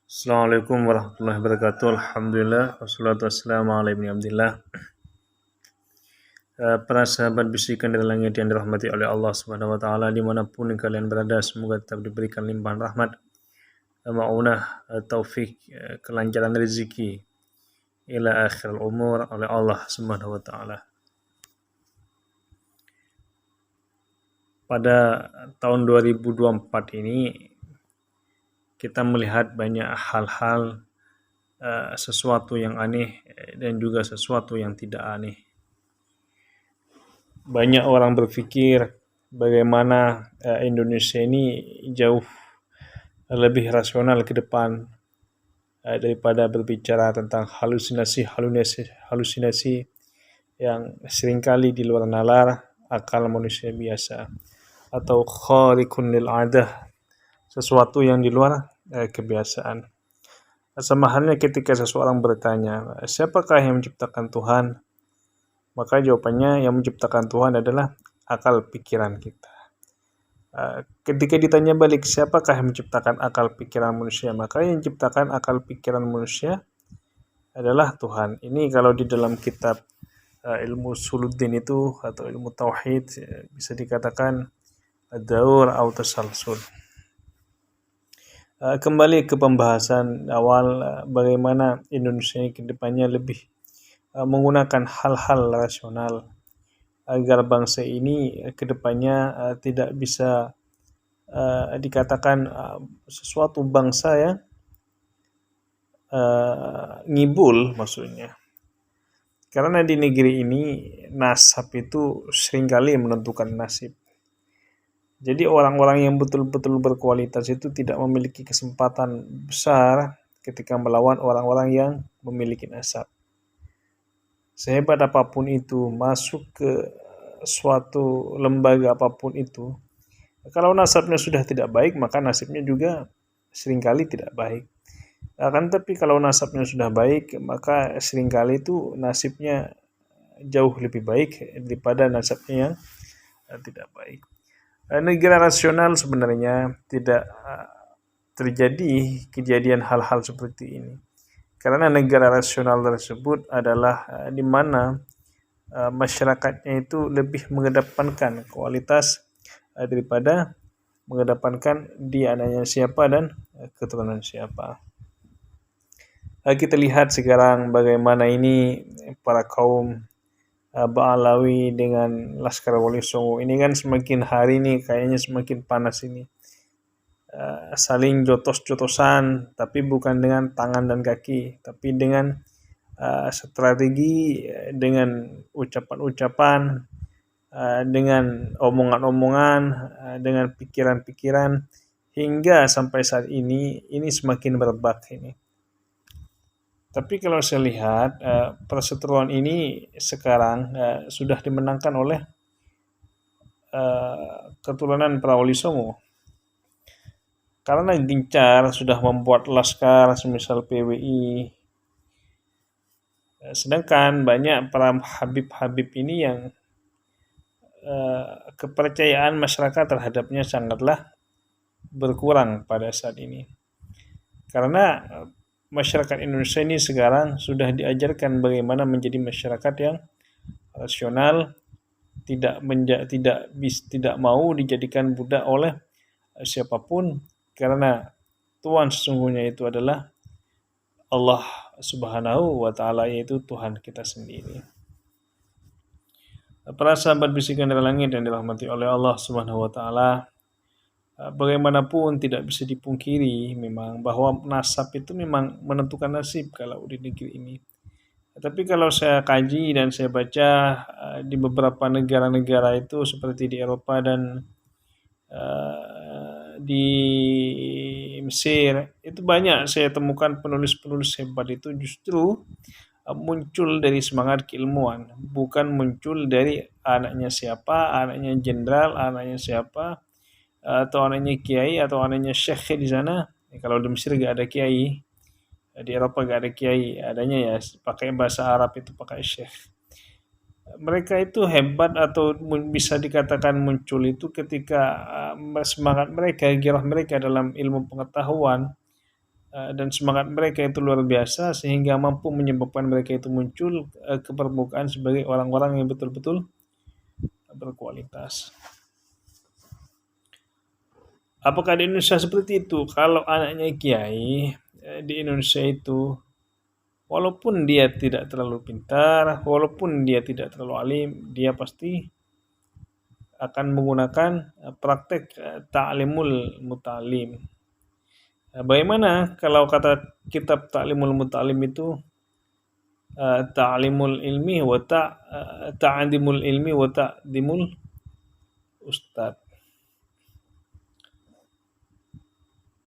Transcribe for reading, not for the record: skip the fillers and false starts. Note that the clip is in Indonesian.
Assalamualaikum warahmatullahi wabarakatuh. Alhamdulillah wassalatu wassalamu ala ibni Abdillah. Para sahabat bisikan dari langit yang dirahmati oleh Allah Subhanahu wa taala dimanapun kalian berada, semoga tetap diberikan limpahan rahmat, maunah, taufik, kelancaran rezeki ila akhir umur oleh Allah Subhanahu wa taala. Pada tahun 2024 ini kita melihat banyak hal-hal, sesuatu yang aneh dan juga sesuatu yang tidak aneh. Banyak orang berpikir bagaimana Indonesia ini jauh lebih rasional ke depan daripada berbicara tentang halusinasi yang seringkali di luar nalar akal manusia biasa, atau khariqun lil adah, sesuatu yang di luar kebiasaan. Sama halnya ketika seseorang bertanya, siapakah yang menciptakan Tuhan? Maka jawabannya yang menciptakan Tuhan adalah akal pikiran kita. Ketika ditanya balik, siapakah yang menciptakan akal pikiran manusia? Maka yang menciptakan akal pikiran manusia adalah Tuhan. Ini kalau di dalam kitab ilmu usuluddin itu atau ilmu tauhid bisa dikatakan daur atau tasalsul. Kembali ke pembahasan awal, bagaimana Indonesia ini ke depannya lebih menggunakan hal-hal rasional agar bangsa ini ke depannya tidak bisa dikatakan sesuatu bangsa yang ngibul maksudnya. Karena di negeri ini nasab itu seringkali menentukan nasib. Jadi orang-orang yang betul-betul berkualitas itu tidak memiliki kesempatan besar ketika melawan orang-orang yang memiliki nasab. Sehebat apapun itu, masuk ke suatu lembaga apapun itu, kalau nasabnya sudah tidak baik, maka nasibnya juga seringkali tidak baik. Akan tetapi kalau nasabnya sudah baik, maka seringkali itu nasibnya jauh lebih baik daripada nasabnya yang tidak baik. Negara rasional sebenarnya tidak terjadi kejadian hal-hal seperti ini. Karena negara rasional tersebut adalah di mana masyarakatnya itu lebih mengedepankan kualitas daripada mengedepankan dia anaknya siapa dan keturunan siapa. Kita lihat sekarang bagaimana ini para kaum Ba'alawi dengan Laskar Wali Songo ini kan semakin hari ini kayaknya semakin panas ini. Saling jotos-jotosan, tapi bukan dengan tangan dan kaki, tapi dengan strategi, dengan ucapan-ucapan, dengan omongan-omongan, dengan pikiran-pikiran, hingga sampai saat ini semakin merebak ini. Tapi kalau saya lihat perseteruan ini sekarang sudah dimenangkan oleh keturunan para Wali Songo. Karena gencar sudah membuat laskar semisal PWI. Sedangkan banyak para habib-habib ini yang kepercayaan masyarakat terhadapnya sangatlah berkurang pada saat ini. Karena masyarakat Indonesia ini sekarang sudah diajarkan bagaimana menjadi masyarakat yang rasional, tidak mau dijadikan budak oleh siapapun, karena Tuhan sesungguhnya itu adalah Allah Subhanahu wa taala, yaitu Tuhan kita sendiri. Para sahabat bisikan dari langit yang dirahmati oleh Allah Subhanahu wa taala, bagaimanapun tidak bisa dipungkiri memang bahwa nasab itu memang menentukan nasib kalau di negeri ini. Tapi kalau saya kaji dan saya baca di beberapa negara-negara itu seperti di Eropa dan di Mesir, itu banyak saya temukan penulis-penulis hebat itu justru muncul dari semangat keilmuan, bukan muncul dari anaknya siapa, anaknya jenderal, anaknya siapa, atau anaknya kiai atau anaknya syekh di sana. Kalau di Mesir gak ada kiai, di Eropa gak ada kiai, adanya ya pakai bahasa Arab itu pakai syekh. Mereka itu hebat atau bisa dikatakan muncul itu ketika semangat mereka, gairah mereka dalam ilmu pengetahuan dan semangat mereka itu luar biasa sehingga mampu menyebabkan mereka itu muncul ke permukaan sebagai orang-orang yang betul-betul berkualitas. Apakah di Indonesia seperti itu? Kalau anaknya kiai di Indonesia itu, walaupun dia tidak terlalu pintar, walaupun dia tidak terlalu alim, dia pasti akan menggunakan praktek ta'limul mutalim. Bagaimana kalau kata kitab ta'limul mutalim itu ta'limul ilmi wa ta'adimul ilmi wa ta'dimul ustad.